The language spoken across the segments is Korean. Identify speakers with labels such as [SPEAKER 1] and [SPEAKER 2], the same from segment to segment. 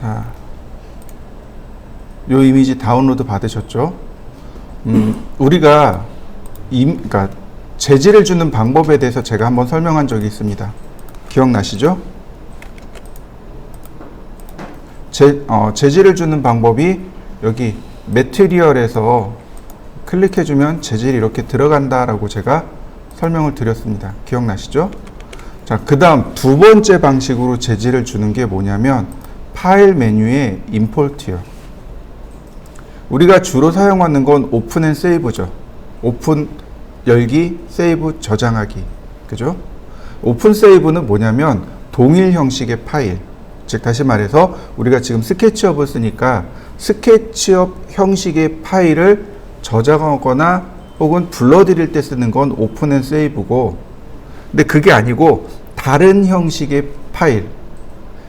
[SPEAKER 1] 자, 요 이미지 다운로드 받으셨죠? 우리가 그러니까 재질을 주는 방법에 대해서 제가 한번 설명한 적이 있습니다. 기억나시죠? 재질을 주는 방법이 여기 매트리얼에서 클릭해주면 재질이 이렇게 들어간다라고 제가 설명을 드렸습니다. 기억나시죠? 자, 그 다음 두 번째 방식으로 재질을 주는 게 뭐냐면 파일 메뉴에 임포트요. 우리가 주로 사용하는 건 오픈 앤 세이브죠. 오픈 열기, 세이브 저장하기. 그죠? 오픈 세이브는 뭐냐면 동일 형식의 파일. 즉 다시 말해서 우리가 지금 스케치업을 쓰니까 스케치업 형식의 파일을 저장하거나 혹은 불러드릴 때 쓰는 건 오픈 앤 세이브고, 근데 그게 아니고 다른 형식의 파일,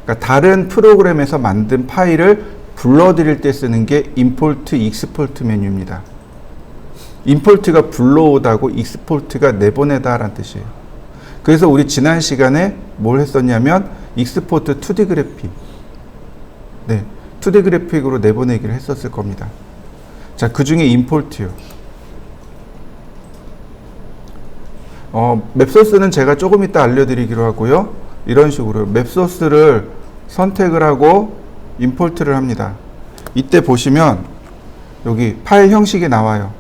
[SPEAKER 1] 그러니까 다른 프로그램에서 만든 파일을 불러드릴 때 쓰는 게 임포트, 익스포트 메뉴입니다. 임포트가 불러오다고 익스포트가 내보내다 라는 뜻이에요. 그래서 우리 지난 시간에 뭘 했었냐면 익스포트 2D 그래픽, 2D 그래픽으로 내보내기를 했었을 겁니다. 자, 그 중에 임포트요. 맵소스는 제가 조금 이따 알려드리기로 하고요. 이런 식으로 맵소스를 선택을 하고 임포트를 합니다. 이때 보시면 여기 파일 형식이 나와요.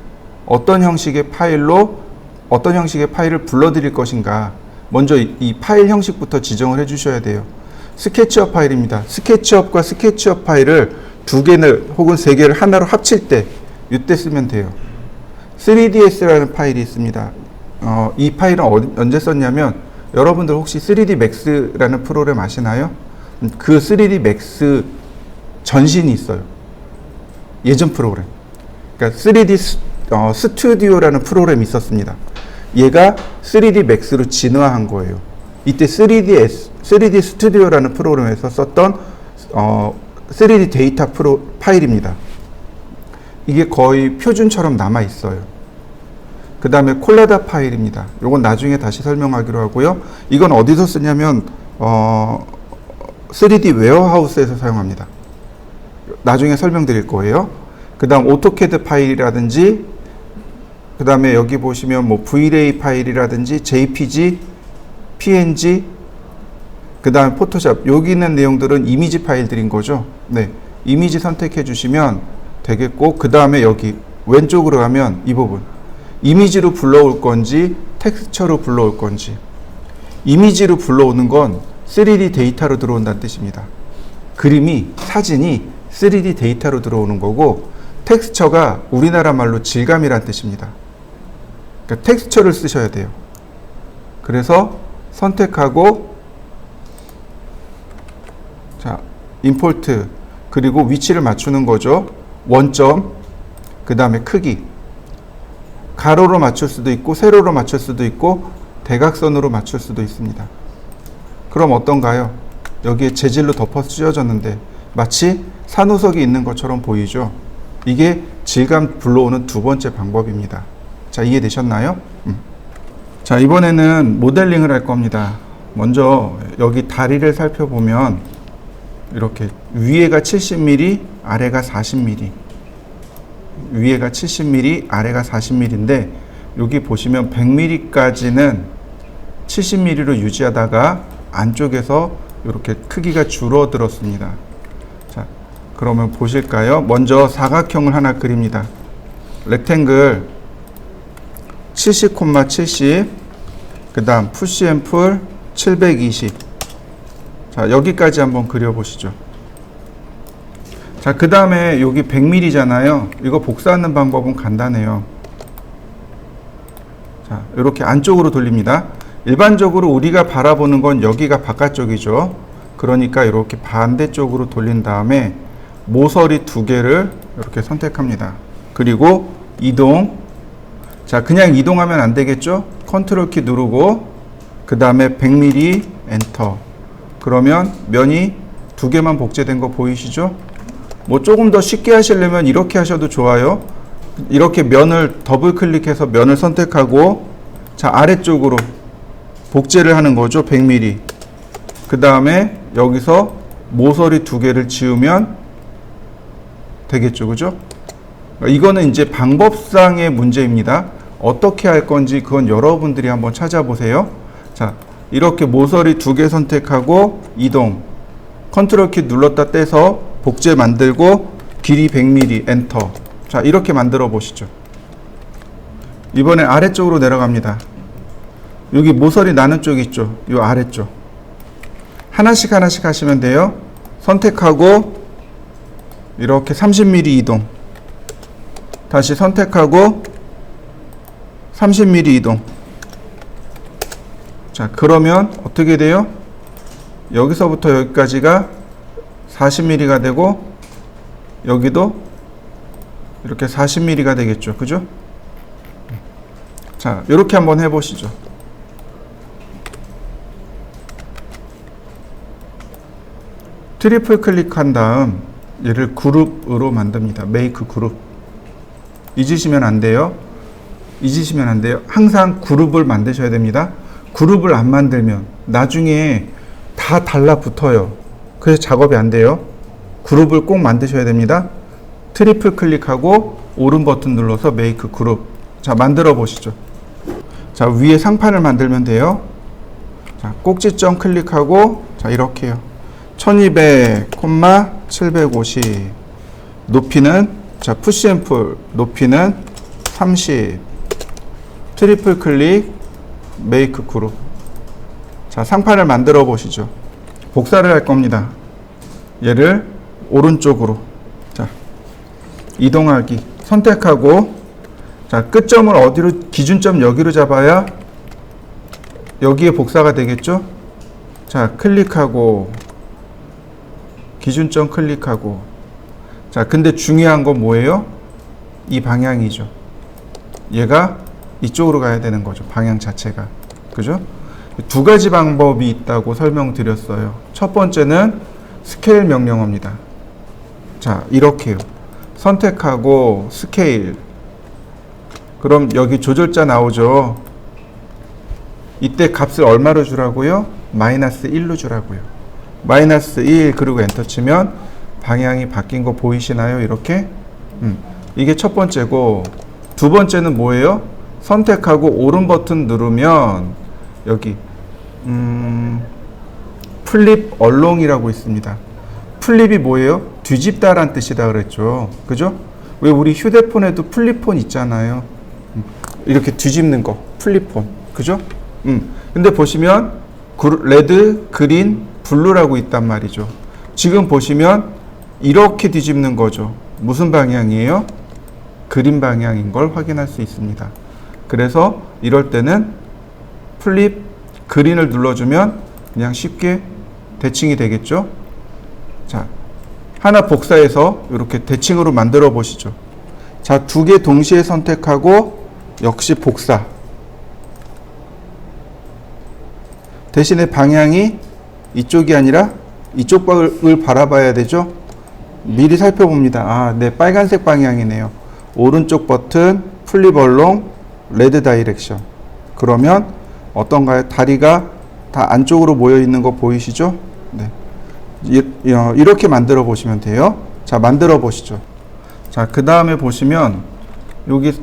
[SPEAKER 1] 어떤 형식의 파일을 불러드릴 것인가. 먼저 이 파일 형식부터 지정을 해 주셔야 돼요. 스케치업 파일입니다. 스케치업과 스케치업 파일을 두 개를 혹은 세 개를 하나로 합칠 때 이때 쓰면 돼요. 3ds라는 파일이 있습니다. 이 파일은 언제 썼냐면 여러분들 혹시 3D Max라는 프로그램 아시나요? 그 3D Max 전신이 있어요. 예전 프로그램. 그러니까 3D 스튜디오라는 프로그램이 있었습니다. 얘가 3D Max로 진화한 거예요. 이때 3D 스튜디오라는 프로그램에서 썼던 3D 데이터 파일입니다. 이게 거의 표준처럼 남아 있어요. 그 다음에 콜라다 파일입니다. 이건 나중에 다시 설명하기로 하고요. 이건 어디서 쓰냐면 3D 웨어하우스에서 사용합니다. 나중에 설명드릴 거예요. 그 다음 오토캐드 파일이라든지, 그 다음에 여기 보시면 뭐 V-Ray 파일이라든지 JPG, PNG, 그 다음에 포토샵. 여기 있는 내용들은 이미지 파일들인 거죠. 네, 이미지 선택해 주시면 되겠고, 그 다음에 여기 왼쪽으로 가면 이 부분, 이미지로 불러올 건지 텍스처로 불러올 건지. 이미지로 불러오는 건 3D 데이터로 들어온다는 뜻입니다. 그림이, 사진이 3D 데이터로 들어오는 거고, 텍스처가 우리나라 말로 질감이란 뜻입니다. 그러니까 텍스처를 쓰셔야 돼요. 그래서 선택하고, 자, 임포트, 그리고 위치를 맞추는 거죠. 원점, 그 다음에 크기. 가로로 맞출 수도 있고 세로로 맞출 수도 있고 대각선으로 맞출 수도 있습니다. 그럼 어떤가요? 여기에 재질로 덮어 씌워졌는데 마치 산호석이 있는 것처럼 보이죠? 이게 질감 불러오는 두 번째 방법입니다. 자, 이해되셨나요? 자, 이번에는 모델링을 할 겁니다. 먼저 여기 다리를 살펴보면 이렇게 위에가 70mm, 아래가 40mm. 위에가 70mm, 아래가 40mm인데 여기 보시면 100mm까지는 70mm로 유지하다가 안쪽에서 이렇게 크기가 줄어들었습니다. 자, 그러면 보실까요? 먼저 사각형을 하나 그립니다. 렉탱글 70,70, 그 다음 푸시 앤 풀 720. 자, 여기까지 한번 그려보시죠. 자, 그 다음에 여기 100mm잖아요. 이거 복사하는 방법은 간단해요. 자, 이렇게 안쪽으로 돌립니다. 일반적으로 우리가 바라보는 건 여기가 바깥쪽이죠. 그러니까 이렇게 반대쪽으로 돌린 다음에 모서리 두 개를 이렇게 선택합니다. 그리고 이동. 자, 그냥 이동하면 안 되겠죠? 컨트롤 키 누르고 그 다음에 100mm 엔터. 그러면 면이 두 개만 복제된 거 보이시죠? 뭐 조금 더 쉽게 하시려면 이렇게 하셔도 좋아요. 이렇게 면을 더블 클릭해서 면을 선택하고, 자, 아래쪽으로 복제를 하는 거죠. 100mm. 그 다음에 여기서 모서리 두 개를 지우면 되겠죠, 그죠? 이거는 이제 방법상의 문제입니다. 어떻게 할 건지 그건 여러분들이 한번 찾아보세요. 자, 이렇게 모서리 두 개 선택하고 이동. 컨트롤 키 눌렀다 떼서 복제 만들고 길이 100mm 엔터. 자, 이렇게 만들어 보시죠. 이번에 아래쪽으로 내려갑니다. 여기 모서리 나는 쪽 있죠? 이 아래쪽. 하나씩 하나씩 하시면 돼요. 선택하고 이렇게 30mm 이동. 다시 선택하고 30mm 이동. 자, 그러면 어떻게 돼요? 여기서부터 여기까지가 40mm가 되고 여기도 이렇게 40mm가 되겠죠. 그죠? 자, 이렇게 한번 해보시죠. 트리플 클릭한 다음 얘를 그룹으로 만듭니다. 메이크 그룹. 잊으시면 안 돼요. 잊으시면 안 돼요. 항상 그룹을 만드셔야 됩니다. 그룹을 안 만들면 나중에 다 달라붙어요. 그래서 작업이 안 돼요. 그룹을 꼭 만드셔야 됩니다. 트리플 클릭하고 오른 버튼 눌러서 메이크 그룹. 자, 만들어 보시죠. 자, 위에 상판을 만들면 돼요. 자, 꼭지점 클릭하고 자, 이렇게요. 1200, 750. 높이는 자, 푸시 앤 풀. 높이는 30. 트리플 클릭 메이크 그룹. 자, 상판을 만들어 보시죠. 복사를 할 겁니다. 얘를 오른쪽으로. 자, 이동하기. 선택하고 자, 끝점을 어디로, 기준점 여기로 잡아야 여기에 복사가 되겠죠? 자, 클릭하고 기준점 클릭하고. 자, 근데 중요한 건 뭐예요? 이 방향이죠. 얘가 이쪽으로 가야 되는 거죠. 방향 자체가. 그죠? 두 가지 방법이 있다고 설명드렸어요. 첫 번째는 스케일 명령어입니다. 자, 이렇게요. 선택하고 스케일. 그럼 여기 조절자 나오죠. 이때 값을 얼마로 주라고요? 마이너스 1로 주라고요. 마이너스 1 그리고 엔터 치면 방향이 바뀐 거 보이시나요? 이렇게. 이게 첫 번째고, 두 번째는 뭐예요? 선택하고 오른 버튼 누르면 여기 플립 얼롱이라고 있습니다. 플립이 뭐예요? 뒤집다란 뜻이다 그랬죠. 그죠? 왜 우리 휴대폰에도 플립폰 있잖아요. 이렇게 뒤집는 거, 플립폰. 그죠? 근데 보시면 레드, 그린, 블루라고 있단 말이죠. 지금 보시면 이렇게 뒤집는 거죠. 무슨 방향이에요? 그린 방향인 걸 확인할 수 있습니다. 그래서 이럴 때는 플립 그린을 눌러주면 그냥 쉽게 대칭이 되겠죠. 자, 하나 복사해서 이렇게 대칭으로 만들어 보시죠. 자, 두 개 동시에 선택하고 역시 복사. 대신에 방향이 이쪽이 아니라 이쪽을 바라봐야 되죠. 미리 살펴봅니다. 아, 네, 빨간색 방향이네요. 오른쪽 버튼 플립 얼롱 레드 다이렉션. 그러면 어떤가요? 다리가 다 안쪽으로 모여 있는 거 보이시죠? 네. 이렇게 만들어 보시면 돼요. 자, 만들어 보시죠. 자, 그 다음에 보시면 여기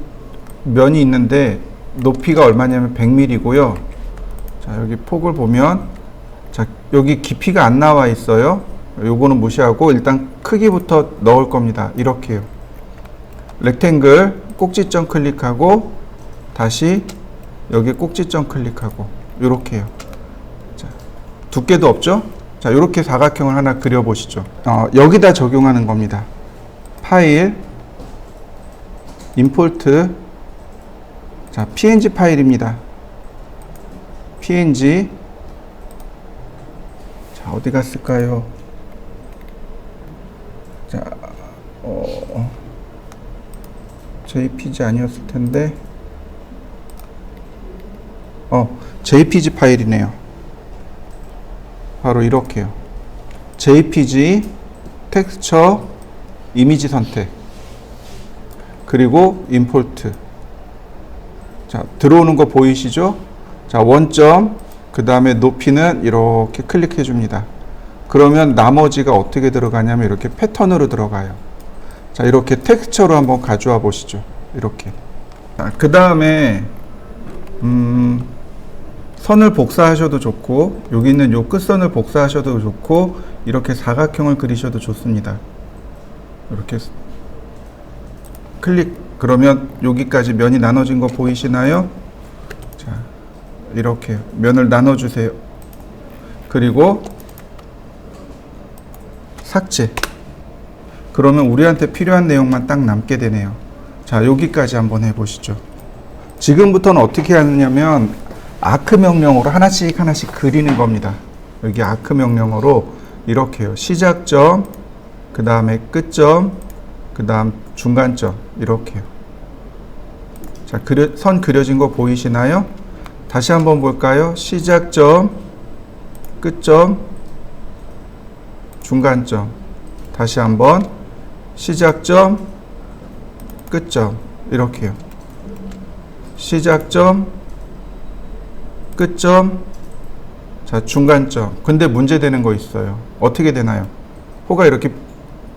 [SPEAKER 1] 면이 있는데 높이가 얼마냐면 100mm고요. 자, 여기 폭을 보면 자, 여기 깊이가 안 나와 있어요. 요거는 무시하고 일단 크기부터 넣을 겁니다. 이렇게요. 렉탱글 꼭지점 클릭하고 다시 여기 꼭지점 클릭하고 요렇게요. 자, 두께도 없죠? 자, 요렇게 사각형을 하나 그려 보시죠. 여기다 적용하는 겁니다. 파일 임포트. 자, png 파일입니다. png. 자, 어디 갔을까요? 자, jpg 아니었을 텐데. jpg 파일이네요. 바로 이렇게요. jpg 텍스처 이미지 선택 그리고 임포트. 자, 들어오는 거 보이시죠? 자, 원점 그 다음에 높이는 이렇게 클릭해 줍니다. 그러면 나머지가 어떻게 들어가냐면 이렇게 패턴으로 들어가요. 자, 이렇게 텍스처로 한번 가져와 보시죠. 이렇게. 그 다음에 선을 복사하셔도 좋고, 여기 있는 요 끝선을 복사하셔도 좋고, 이렇게 사각형을 그리셔도 좋습니다. 이렇게 클릭. 그러면 여기까지 면이 나눠진 거 보이시나요? 자, 이렇게 면을 나눠주세요. 그리고 삭제. 그러면 우리한테 필요한 내용만 딱 남게 되네요. 자, 여기까지 한번 해보시죠. 지금부터는 어떻게 하느냐면 아크 명령으로 하나씩 그리는 겁니다. 여기 아크 명령어로 이렇게요. 시작점, 그 다음에 끝점, 그 다음 중간점, 이렇게요. 자, 선 그려진 거 보이시나요? 다시 한번 볼까요? 시작점, 끝점, 중간점. 다시 한번 시작점, 끝점, 이렇게요. 시작점, 끝점, 자, 중간점. 근데 문제되는 거 있어요. 어떻게 되나요? 호가 이렇게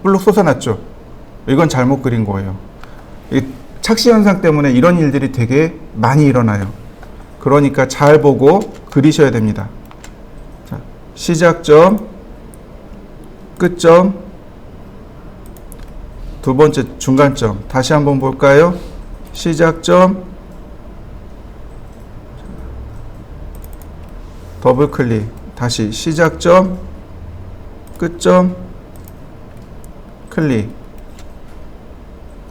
[SPEAKER 1] 불룩 솟아났죠? 이건 잘못 그린 거예요. 이 착시 현상 때문에 이런 일들이 되게 많이 일어나요. 그러니까 잘 보고 그리셔야 됩니다. 자, 시작점, 끝점, 두 번째 중간점. 다시 한번 볼까요? 시작점, 더블 클릭. 다시 시작점, 끝점, 클릭.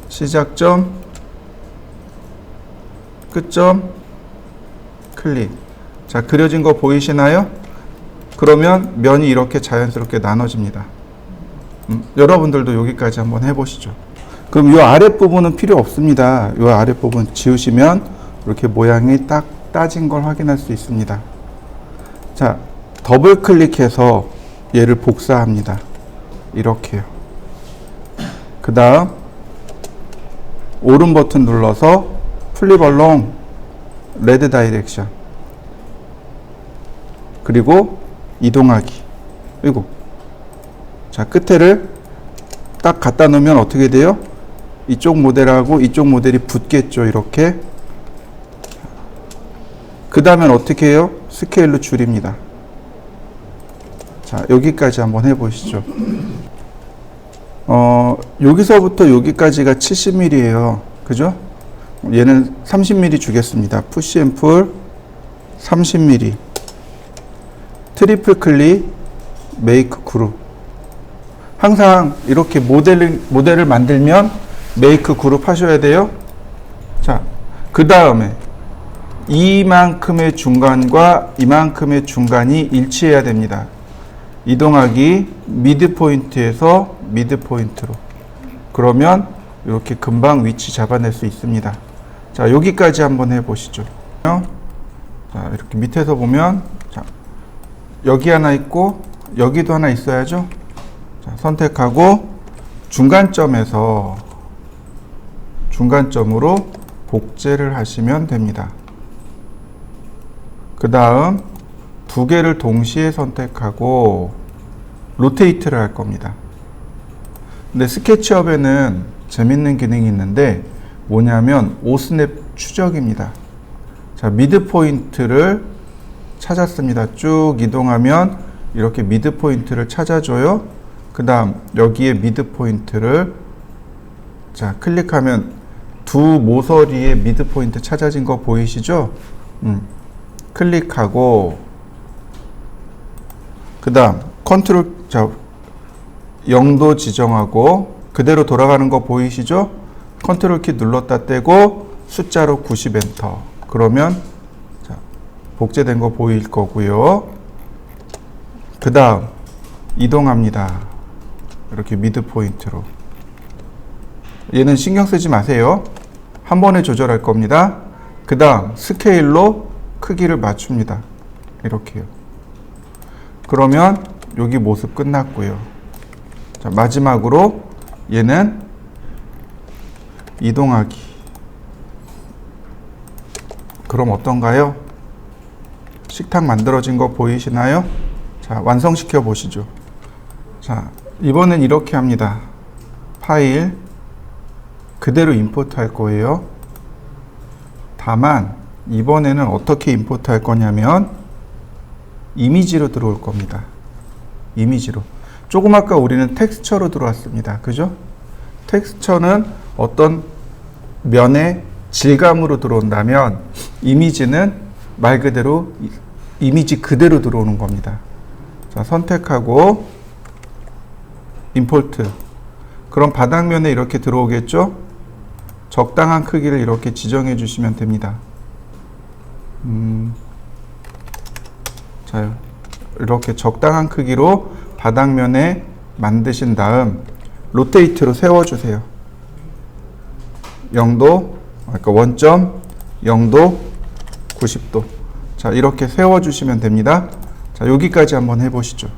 [SPEAKER 1] 시작점, 끝점, 클릭. 자, 그려진 거 보이시나요? 그러면 면이 이렇게 자연스럽게 나눠집니다. 여러분들도 여기까지 한번 해보시죠. 그럼 이 아랫부분은 필요 없습니다. 이 아랫부분 지우시면 이렇게 모양이 딱 따진 걸 확인할 수 있습니다. 자, 더블 클릭해서 얘를 복사합니다. 이렇게요. 그 다음 오른 버튼 눌러서 플립 얼롱 레드 다이렉션, 그리고 이동하기. 그리고 자, 끝에를 딱 갖다 놓으면 어떻게 돼요? 이쪽 모델하고 이쪽 모델이 붙겠죠. 이렇게. 그 다음엔 어떻게 해요? 스케일로 줄입니다. 자, 여기까지 한번 해보시죠. 여기서부터 여기까지가 70mm예요. 그죠? 얘는 30mm 주겠습니다. 푸시 앤 풀 30mm. 트리플 클릭, 메이크 그룹. 항상 이렇게 모델을 만들면 메이크 그룹 하셔야 돼요. 자, 그 다음에 이만큼의 중간과 이만큼의 중간이 일치해야 됩니다. 이동하기, 미드 포인트에서 미드 포인트로. 그러면 이렇게 금방 위치 잡아낼 수 있습니다. 자, 여기까지 한번 해보시죠. 자, 이렇게 밑에서 보면, 자, 여기 하나 있고 여기도 하나 있어야죠. 자, 선택하고 중간점에서 중간점으로 복제를 하시면 됩니다. 그 다음 두 개를 동시에 선택하고 로테이트를 할 겁니다. 근데 스케치업에는 재밌는 기능이 있는데 뭐냐면 오스냅 추적입니다. 자, 미드 포인트를 찾았습니다. 쭉 이동하면 이렇게 미드 포인트를 찾아줘요. 그 다음 여기에 미드 포인트를, 자, 클릭하면 두 모서리에 미드 포인트 찾아진 거 보이시죠? 클릭하고 그 다음 컨트롤, 자, 0도 지정하고 그대로 돌아가는 거 보이시죠? 컨트롤 키 눌렀다 떼고 숫자로 90 엔터. 그러면 자, 복제된 거 보일 거고요. 그 다음 이동합니다. 이렇게 미드 포인트로. 얘는 신경 쓰지 마세요. 한 번에 조절할 겁니다. 그 다음 스케일로 크기를 맞춥니다. 이렇게요. 그러면 여기 모습 끝났고요. 자, 마지막으로 얘는 이동하기. 그럼 어떤가요? 식탁 만들어진 거 보이시나요? 자, 완성시켜 보시죠. 자, 이번엔 이렇게 합니다. 파일 그대로 임포트 할 거예요. 다만 이번에는 어떻게 임포트 할 거냐면 이미지로 들어올 겁니다. 이미지로. 조금 아까 우리는 텍스처로 들어왔습니다. 그죠? 텍스처는 어떤 면의 질감으로 들어온다면 이미지는 말 그대로 이미지 그대로 들어오는 겁니다. 자, 선택하고 임포트. 그럼 바닥면에 이렇게 들어오겠죠? 적당한 크기를 이렇게 지정해 주시면 됩니다. 자, 이렇게 적당한 크기로 바닥면에 만드신 다음 로테이트로 세워주세요. 0도, 그러니까 원점, 0도, 90도. 자, 이렇게 세워주시면 됩니다. 자, 여기까지 한번 해보시죠.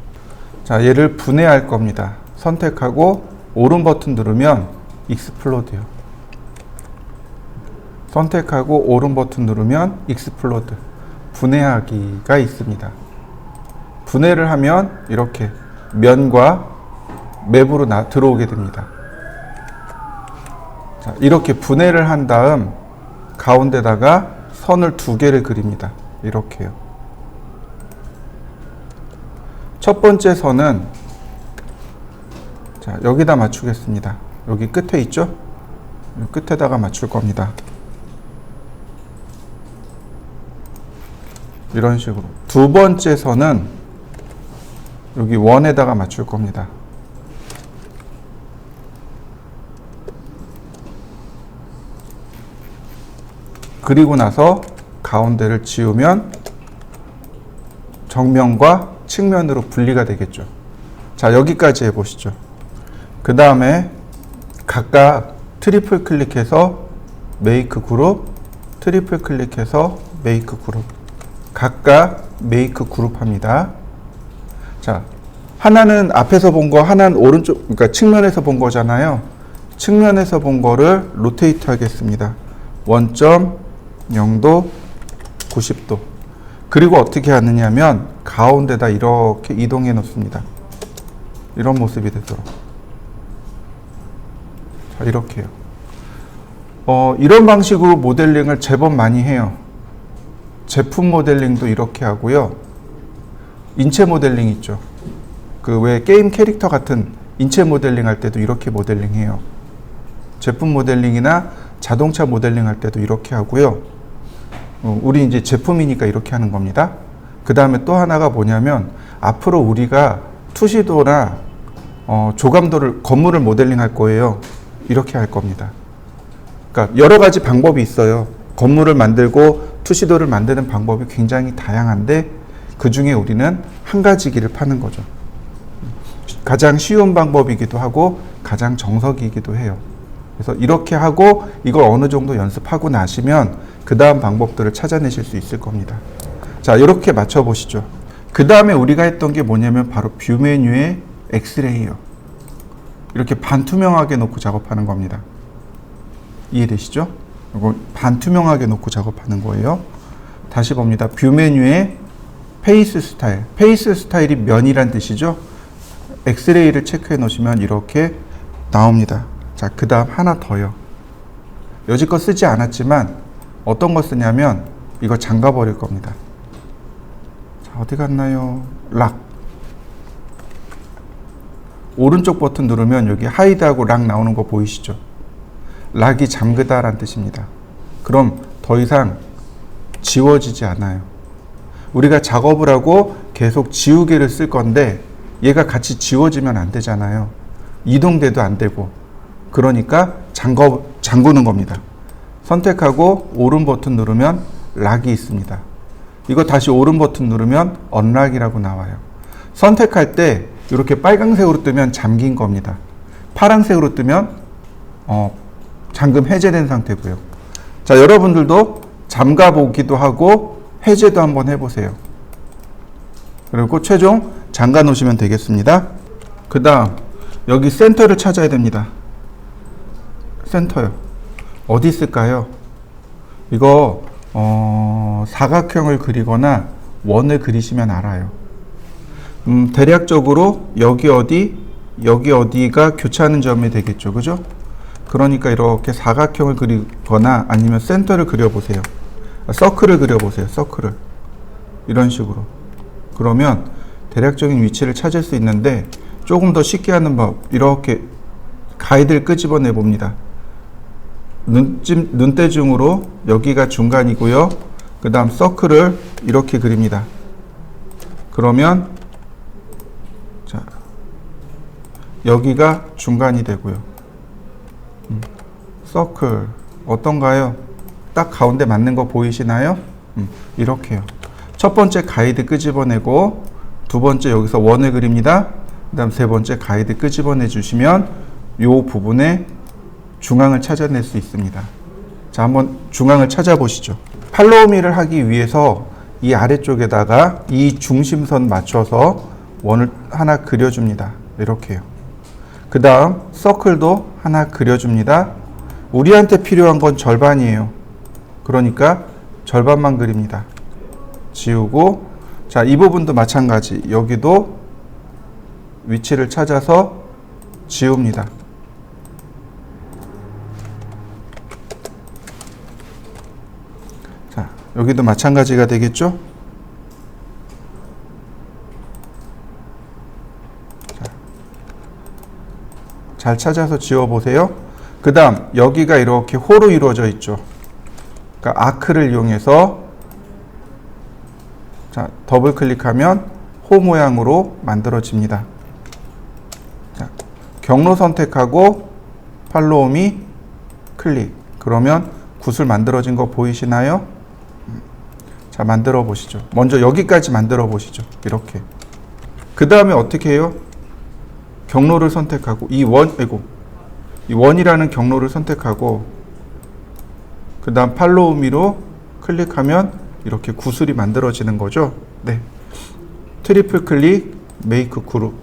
[SPEAKER 1] 자, 얘를 분해할 겁니다. 선택하고 오른 버튼 누르면 익스플로드요. 선택하고 오른 버튼 누르면 익스플로드. 분해하기가 있습니다. 분해를 하면 이렇게 면과 맵으로 들어오게 됩니다. 자, 이렇게 분해를 한 다음 가운데다가 선을 2개를 그립니다. 이렇게요. 첫 번째 선은 자, 여기다 맞추겠습니다. 여기 끝에 있죠? 여기 끝에다가 맞출 겁니다. 이런 식으로. 두 번째 선은 여기 원에다가 맞출 겁니다. 그리고 나서 가운데를 지우면 정면과 측면으로 분리가 되겠죠. 자, 여기까지 해보시죠. 그 다음에 각각 트리플 클릭해서 메이크 그룹, 트리플 클릭해서 메이크 그룹. 각각 메이크 그룹 합니다. 자, 하나는 앞에서 본 거, 하나는 오른쪽, 그러니까 측면에서 본 거잖아요. 측면에서 본 거를 로테이트 하겠습니다. 원점, 0도, 90도. 그리고 어떻게 하느냐면 가운데다 이렇게 이동해 놓습니다. 이런 모습이 되도록. 자, 이렇게요. 이런 방식으로 모델링을 제법 많이 해요. 제품 모델링도 이렇게 하고요. 인체 모델링 있죠. 그 왜 게임 캐릭터 같은 인체 모델링 할 때도 이렇게 모델링 해요. 제품 모델링이나 자동차 모델링 할 때도 이렇게 하고요. 우리 이제 제품이니까 이렇게 하는 겁니다. 그 다음에 또 하나가 뭐냐면 앞으로 우리가 투시도나 조감도를, 건물을 모델링 할 거예요. 이렇게 할 겁니다. 그러니까 여러 가지 방법이 있어요. 건물을 만들고 투시도를 만드는 방법이 굉장히 다양한데 그 중에 우리는 한 가지기를 파는 거죠. 가장 쉬운 방법이기도 하고 가장 정석이기도 해요. 그래서 이렇게 하고 이걸 어느 정도 연습하고 나시면 그 다음 방법들을 찾아내실 수 있을 겁니다. 자, 이렇게 맞춰 보시죠. 그 다음에 우리가 했던 게 뭐냐면 바로 뷰 메뉴의 엑스레이요. 이렇게 반투명하게 놓고 작업하는 겁니다. 이해되시죠? 이거 반투명하게 놓고 작업하는 거예요. 다시 봅니다. 뷰 메뉴의 페이스 스타일. 페이스 스타일이 면이란 뜻이죠. 엑스레이를 체크해 놓으시면 이렇게 나옵니다. 자, 그 다음 하나 더요. 여지껏 쓰지 않았지만 어떤 거 쓰냐면 이거 잠가 버릴 겁니다. 자, 어디 갔나요? 락. 오른쪽 버튼 누르면 여기 하이드하고 락 나오는 거 보이시죠? 락이 잠그다 라는 뜻입니다. 그럼 더 이상 지워지지 않아요. 우리가 작업을 하고 계속 지우개를 쓸 건데 얘가 같이 지워지면 안 되잖아요. 이동돼도 안 되고. 그러니까 잠그는 겁니다. 선택하고 오른 버튼 누르면 락이 있습니다. 이거 다시 오른 버튼 누르면 언락이라고 나와요. 선택할 때 이렇게 빨강색으로 뜨면 잠긴 겁니다. 파란색으로 뜨면 잠금 해제된 상태고요. 자, 여러분들도 잠가 보기도 하고 해제도 한번 해보세요. 그리고 최종 잠가 놓으시면 되겠습니다. 그 다음 여기 센터를 찾아야 됩니다. 센터요. 어디 있을까요? 이거 사각형을 그리거나 원을 그리시면 알아요. 대략적으로 여기 어디가 교차하는 점이 되겠죠. 그죠? 그러니까 이렇게 사각형을 그리거나 아니면 센터를 그려보세요. 서클을 그려보세요. 서클을. 이런 식으로. 그러면 대략적인 위치를 찾을 수 있는데 조금 더 쉽게 하는 법. 이렇게 가이드를 끄집어내 봅니다. 눈대중으로 여기가 중간이고요. 그 다음 서클을 이렇게 그립니다. 그러면 자, 여기가 중간이 되고요. 서클 어떤가요? 딱 가운데 맞는 거 보이시나요? 이렇게요. 첫 번째 가이드 끄집어내고 두 번째 여기서 원을 그립니다. 그 다음 세 번째 가이드 끄집어내 주시면 이 부분에 중앙을 찾아낼 수 있습니다. 자, 한번 중앙을 찾아보시죠. 팔로우미를 하기 위해서 이 아래쪽에다가 이 중심선 맞춰서 원을 하나 그려줍니다. 이렇게요. 그 다음 서클도 하나 그려줍니다. 우리한테 필요한 건 절반이에요. 그러니까 절반만 그립니다. 지우고, 자, 이 부분도 마찬가지. 여기도 위치를 찾아서 지웁니다. 자, 여기도 마찬가지가 되겠죠? 자, 잘 찾아서 지워보세요. 그 다음 여기가 이렇게 호로 이루어져 있죠. 그러니까 아크를 이용해서 자, 더블 클릭하면 호 모양으로 만들어집니다. 자, 경로 선택하고 팔로우미 클릭. 그러면 굿을 만들어진 거 보이시나요? 자, 만들어 보시죠. 먼저 여기까지 만들어 보시죠. 이렇게. 그 다음에 어떻게 해요? 경로를 선택하고 이 원이라는 경로를 선택하고 그 다음 팔로우미로 클릭하면 이렇게 구슬이 만들어지는 거죠. 네. 트리플 클릭, 메이크 그룹.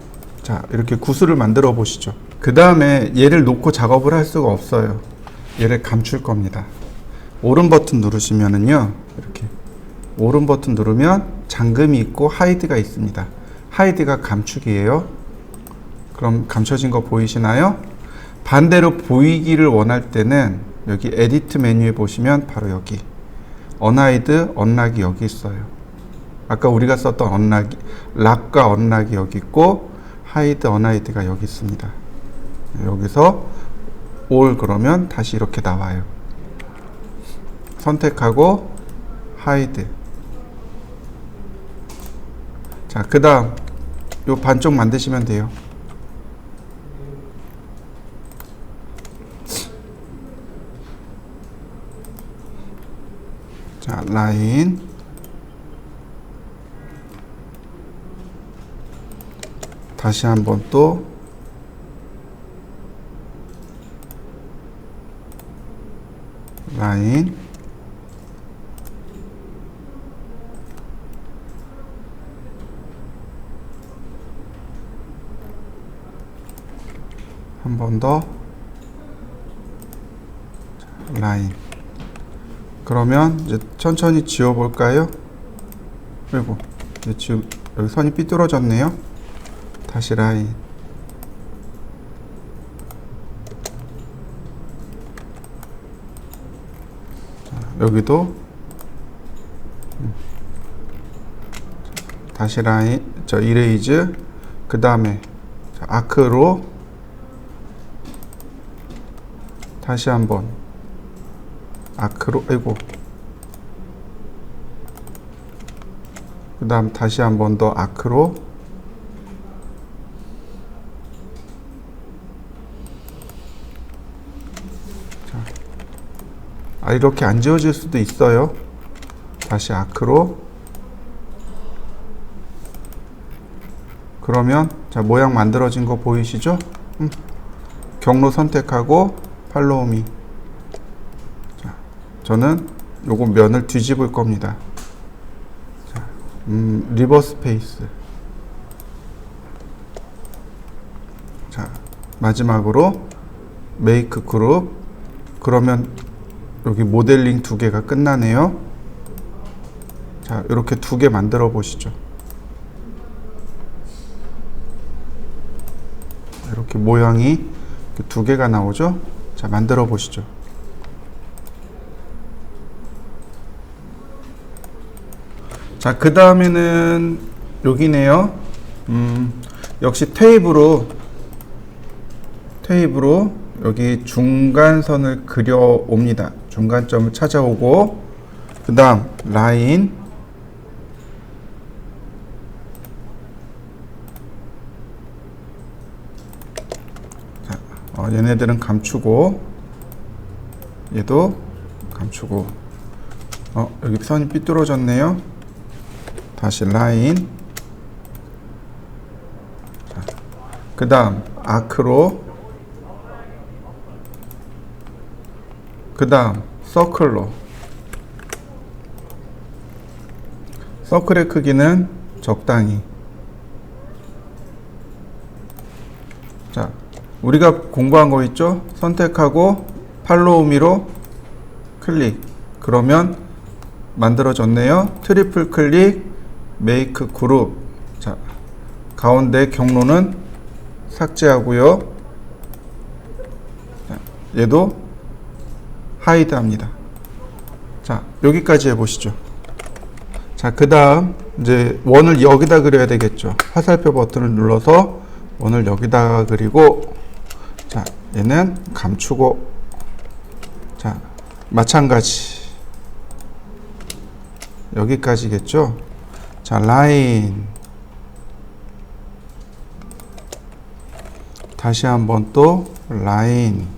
[SPEAKER 1] 자, 이렇게 구슬을 만들어 보시죠. 그 다음에 얘를 놓고 작업을 할 수가 없어요. 얘를 감출 겁니다. 오른 버튼 누르시면은요, 이렇게 오른 버튼 누르면 잠금이 있고 하이드가 있습니다. 하이드가 감축이에요. 그럼 감춰진 거 보이시나요? 반대로 보이기를 원할 때는 여기 에디트 메뉴에 보시면 바로 여기 언하이드, 언락이 여기 있어요. 아까 우리가 썼던 언락이, 락과 언락이 여기 있고 하이드, 언하이드가 여기 있습니다. 여기서 올 그러면 다시 이렇게 나와요. 선택하고 하이드. 자, 그 다음 요 반쪽 만드시면 돼요. 자, 라인. 다시 한번 또 라인. 한 번 더 라인. 그러면 이제 천천히 지워볼까요? 그리고 지금 여기 선이 삐뚤어졌네요. 다시 라인. 자, 여기도 다시 라인, 이레이즈. 그 다음에 아크로 다시 한번 아크로, 그 다음 다시 한 번 더 아크로. 자, 이렇게 안 지워질 수도 있어요. 다시 아크로. 그러면 자, 모양 만들어진 거 보이시죠? 경로 선택하고 팔로우미. 자, 저는 요거 면을 뒤집을 겁니다. 자, 리버스 페이스. 자, 마지막으로 메이크 그룹. 그러면 여기 모델링 두 개가 끝나네요. 자, 이렇게 두 개 만들어 보시죠. 이렇게 모양이 이렇게 두 개가 나오죠. 자, 만들어 보시죠. 자, 그 다음에는 여기네요. 역시 테이프로 여기 중간선을 그려 옵니다. 중간점을 찾아오고, 그 다음 라인, 자, 얘네들은 감추고, 얘도 감추고, 여기 선이 삐뚤어졌네요. 다시 라인, 그 다음 아크로, 그 다음 서클로. 서클의 크기는 적당히. 자, 우리가 공부한 거 있죠? 선택하고 팔로우미로 클릭. 그러면 만들어졌네요. 트리플 클릭, 메이크 그룹. 자, 가운데 경로는 삭제하고요. 자, 얘도 하이드 합니다. 자, 여기까지 해보시죠. 자, 그 다음 이제 원을 여기다 그려야 되겠죠. 화살표 버튼을 눌러서 원을 여기다가 그리고, 자, 얘는 감추고, 자, 마찬가지 여기까지겠죠. 자, 라인, 다시 한번 또 라인,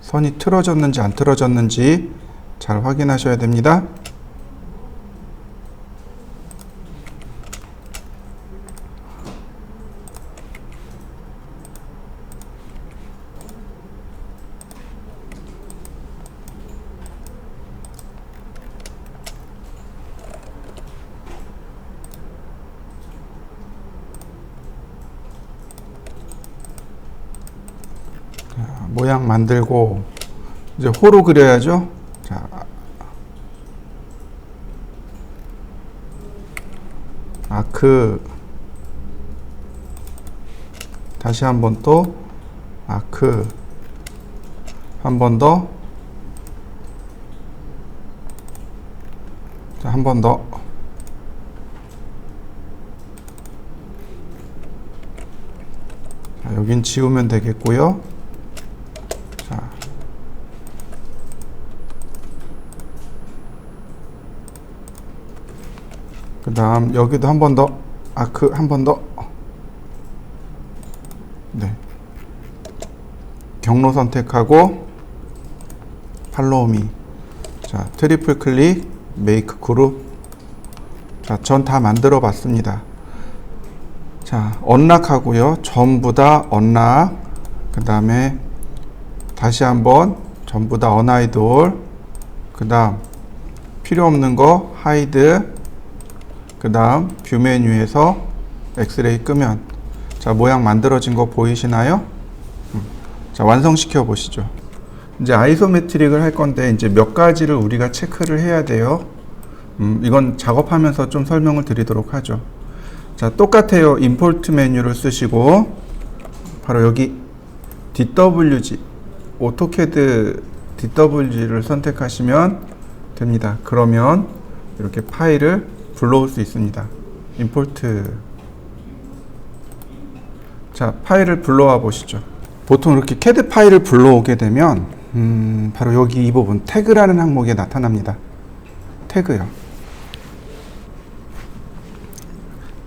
[SPEAKER 1] 선이 틀어졌는지 안 틀어졌는지 잘 확인하셔야 됩니다. 모양 만들고 이제 호로 그려야죠. 자, 아크, 다시 한 번 또 아크, 한 번 더, 자, 한 번 더, 자, 여긴 지우면 되겠고요. 자, 그 다음 여기도 한 번 더, 아크 한 번 더. 네, 경로 선택하고 팔로우미. 자, 트리플 클릭, 메이크 그룹. 자, 전 다 만들어 봤습니다. 자, 언락하고요. 전부 다 언락. 그 다음에 다시 한번 전부 다 언하이드 올. 그 다음 필요 없는 거 하이드. 그 다음 뷰 메뉴에서 엑스레이 끄면, 자, 모양 만들어진 거 보이시나요? 자, 완성시켜 보시죠. 이제 아이소메트릭을 할 건데 이제 몇 가지를 우리가 체크를 해야 돼요. 이건 작업하면서 좀 설명을 드리도록 하죠. 자, 똑같아요. 임포트 메뉴를 쓰시고 바로 여기 DWG, 오토캐드 DWG를 선택하시면 됩니다. 그러면 이렇게 파일을 불러올 수 있습니다. 임포트. 자, 파일을 불러와 보시죠. 보통 이렇게 CAD 파일을 불러오게 되면 바로 여기 이 부분 태그라는 항목에 나타납니다. 태그요.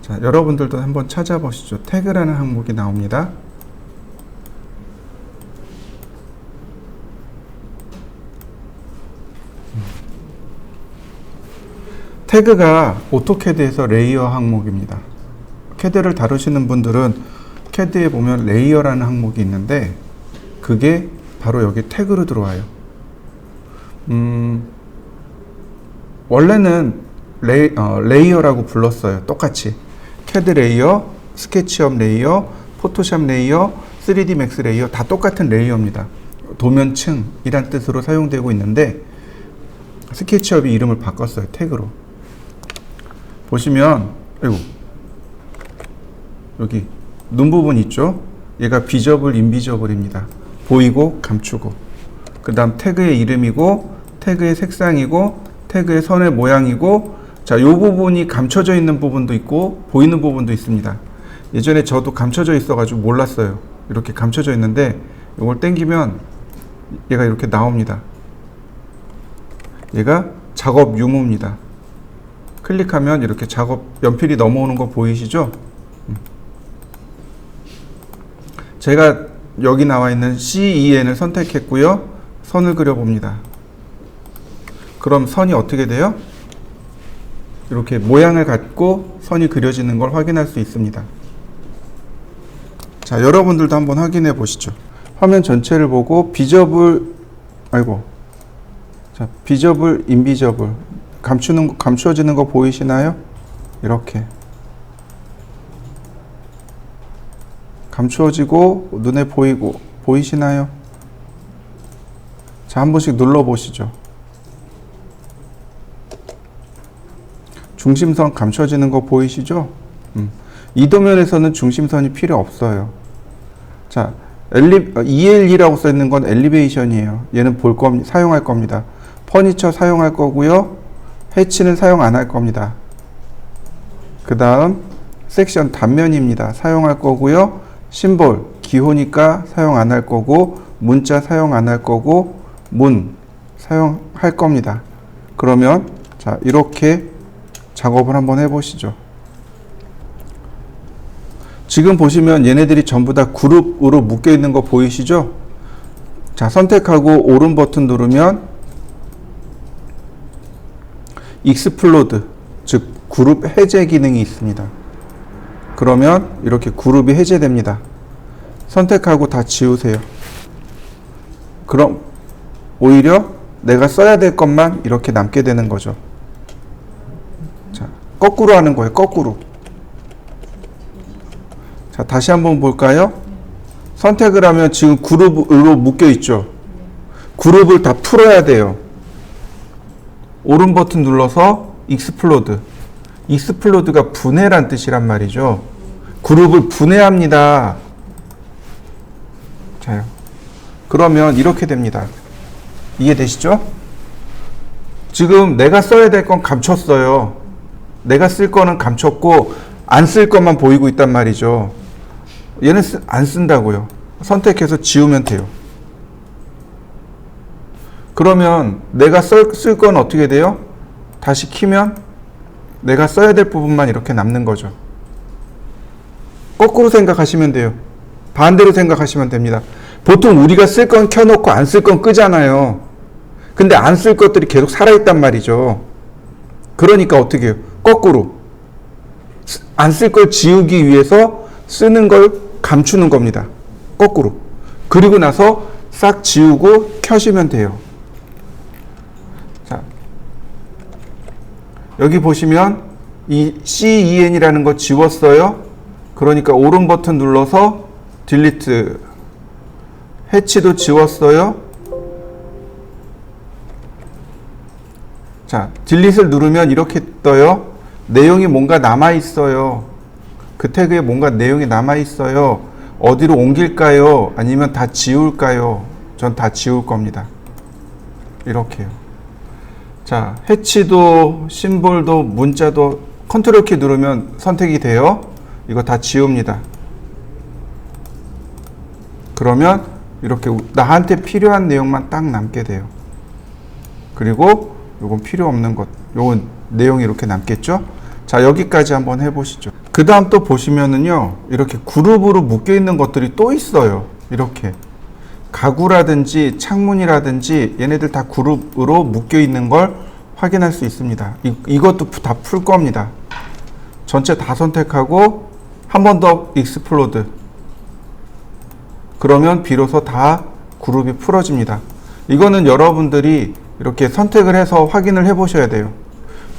[SPEAKER 1] 자, 여러분들도 한번 찾아보시죠. 태그라는 항목이 나옵니다. 태그가 오토캐드에서 레이어 항목입니다. 캐드를 다루시는 분들은 캐드에 보면 레이어라는 항목이 있는데 그게 바로 여기 태그로 들어와요. 원래는 레이어라고 불렀어요. 똑같이 캐드 레이어, 스케치업 레이어, 포토샵 레이어, 3D 맥스 레이어 다 똑같은 레이어입니다. 도면층이란 뜻으로 사용되고 있는데 스케치업이 이름을 바꿨어요. 태그로. 보시면, 아이고, 여기 눈 부분 있죠? 얘가 비저블, 인비저블입니다. 보이고 감추고. 그 다음 태그의 이름이고, 태그의 색상이고, 태그의 선의 모양이고, 자, 요 부분이 감춰져 있는 부분도 있고, 보이는 부분도 있습니다. 예전에 저도 감춰져 있어가지고 몰랐어요. 이렇게 감춰져 있는데, 이걸 당기면 얘가 이렇게 나옵니다. 얘가 작업 유무입니다. 클릭하면 이렇게 작업 연필이 넘어오는 거 보이시죠? 제가 여기 나와 있는 CEN을 선택했고요. 선을 그려봅니다. 그럼 선이 어떻게 돼요? 이렇게 모양을 갖고 선이 그려지는 걸 확인할 수 있습니다. 자, 여러분들도 한번 확인해 보시죠. 화면 전체를 보고 비저블, 자, 비저블, 인비저블 감추어지는 거 보이시나요? 이렇게 감추어지고 눈에 보이고 보이시나요? 자, 한 번씩 눌러 보시죠. 중심선 감춰지는 거 보이시죠? 이 도면에서는 중심선이 필요 없어요. 자, ELE라고 써 있는 건 엘리베이션이에요. 얘는 사용할 겁니다. 퍼니처 사용할 거고요. 해치는 사용 안 할 겁니다. 그 다음 섹션 단면입니다. 사용할 거고요. 심볼 기호니까 사용 안 할 거고, 문자 사용 안 할 거고, 문 사용할 겁니다. 그러면 자, 이렇게 작업을 한번 해보시죠. 지금 보시면 얘네들이 전부 다 그룹으로 묶여 있는 거 보이시죠? 자, 선택하고 오른 버튼 누르면 익스플로드, 즉 그룹 해제 기능이 있습니다. 그러면 이렇게 그룹이 해제됩니다. 선택하고 다 지우세요. 그럼 오히려 내가 써야 될 것만 이렇게 남게 되는 거죠. 자, 거꾸로 하는 거예요. 거꾸로. 자, 다시 한번 볼까요? 선택을 하면 지금 그룹으로 묶여 있죠. 그룹을 다 풀어야 돼요. 오른 버튼 눌러서 익스플로드. 익스플로드가 분해란 뜻이란 말이죠. 그룹을 분해합니다. 자요. 그러면 이렇게 됩니다. 이해되시죠? 지금 내가 써야 될 건 감췄어요. 내가 쓸 거는 감췄고 안 쓸 것만 보이고 있단 말이죠. 얘는 안 쓴다고요. 선택해서 지우면 돼요. 그러면 내가 쓸 건 어떻게 돼요? 다시 키면 내가 써야 될 부분만 이렇게 남는 거죠. 거꾸로 생각하시면 돼요. 반대로 생각하시면 됩니다. 보통 우리가 쓸 건 켜놓고 안 쓸 건 끄잖아요. 근데 안 쓸 것들이 계속 살아있단 말이죠. 그러니까 어떻게 해요? 거꾸로. 안 쓸 걸 지우기 위해서 쓰는 걸 감추는 겁니다. 거꾸로. 그리고 나서 싹 지우고 켜시면 돼요. 자, 여기 보시면 이 CEN이라는 거 지웠어요. 그러니까 오른 버튼 눌러서 딜리트. 해치도 지웠어요. 자, 딜릿을 누르면 이렇게 떠요. 내용이 뭔가 남아있어요. 그 태그에 뭔가 내용이 남아있어요. 어디로 옮길까요? 아니면 다 지울까요? 전 다 지울 겁니다. 이렇게요. 자, 해치도, 심볼도, 문자도 컨트롤 키 누르면 선택이 돼요. 이거 다 지웁니다. 그러면 이렇게 나한테 필요한 내용만 딱 남게 돼요. 그리고 요건 필요 없는 것, 요건 내용이 이렇게 남겠죠? 자, 여기까지 한번 해보시죠. 그 다음 또 보시면은요, 이렇게 그룹으로 묶여 있는 것들이 또 있어요. 이렇게 가구라든지 창문이라든지 얘네들 다 그룹으로 묶여 있는 걸 확인할 수 있습니다. 이것도 다 풀 겁니다. 전체 다 선택하고 한 번 더 익스플로드. 그러면 비로소 다 그룹이 풀어집니다. 이거는 여러분들이 이렇게 선택을 해서 확인을 해 보셔야 돼요.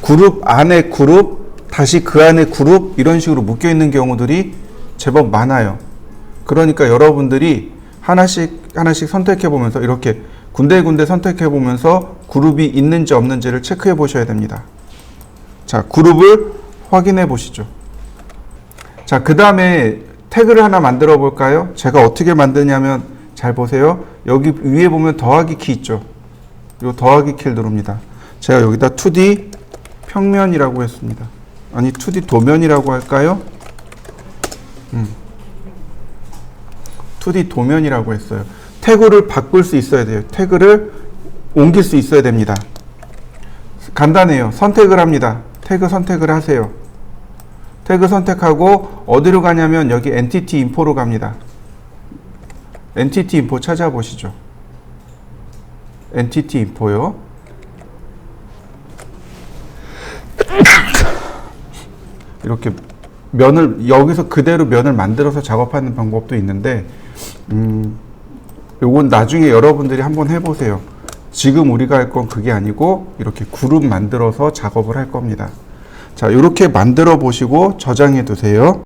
[SPEAKER 1] 그룹 안에 그룹, 다시 그 안에 그룹, 이런 식으로 묶여 있는 경우들이 제법 많아요. 그러니까 여러분들이 하나씩 선택해 보면서 이렇게 군데군데 선택해 보면서 그룹이 있는지 없는지를 체크해 보셔야 됩니다. 자, 그룹을 확인해 보시죠. 자, 그 다음에 태그를 하나 만들어 볼까요? 제가 어떻게 만드냐면 잘 보세요. 여기 위에 보면 더하기 키 있죠. 이 더하기 키를 누릅니다. 제가 여기다 2D 평면이라고 했습니다. 아니 2D 도면이라고 할까요? 2D 도면이라고 했어요. 태그를 바꿀 수 있어야 돼요. 태그를 옮길 수 있어야 됩니다. 간단해요. 선택을 합니다. 태그 선택을 하세요. 태그 선택하고 어디로 가냐면 여기 엔티티 인포로 갑니다. 엔티티 인포 찾아보시죠. 엔티티 인포요. 이렇게 면을 여기서 그대로 면을 만들어서 작업하는 방법도 있는데 요건 나중에 여러분들이 한번 해보세요. 지금 우리가 할 건 그게 아니고 이렇게 그룹 만들어서 작업을 할 겁니다. 자, 이렇게 만들어 보시고 저장해 두세요.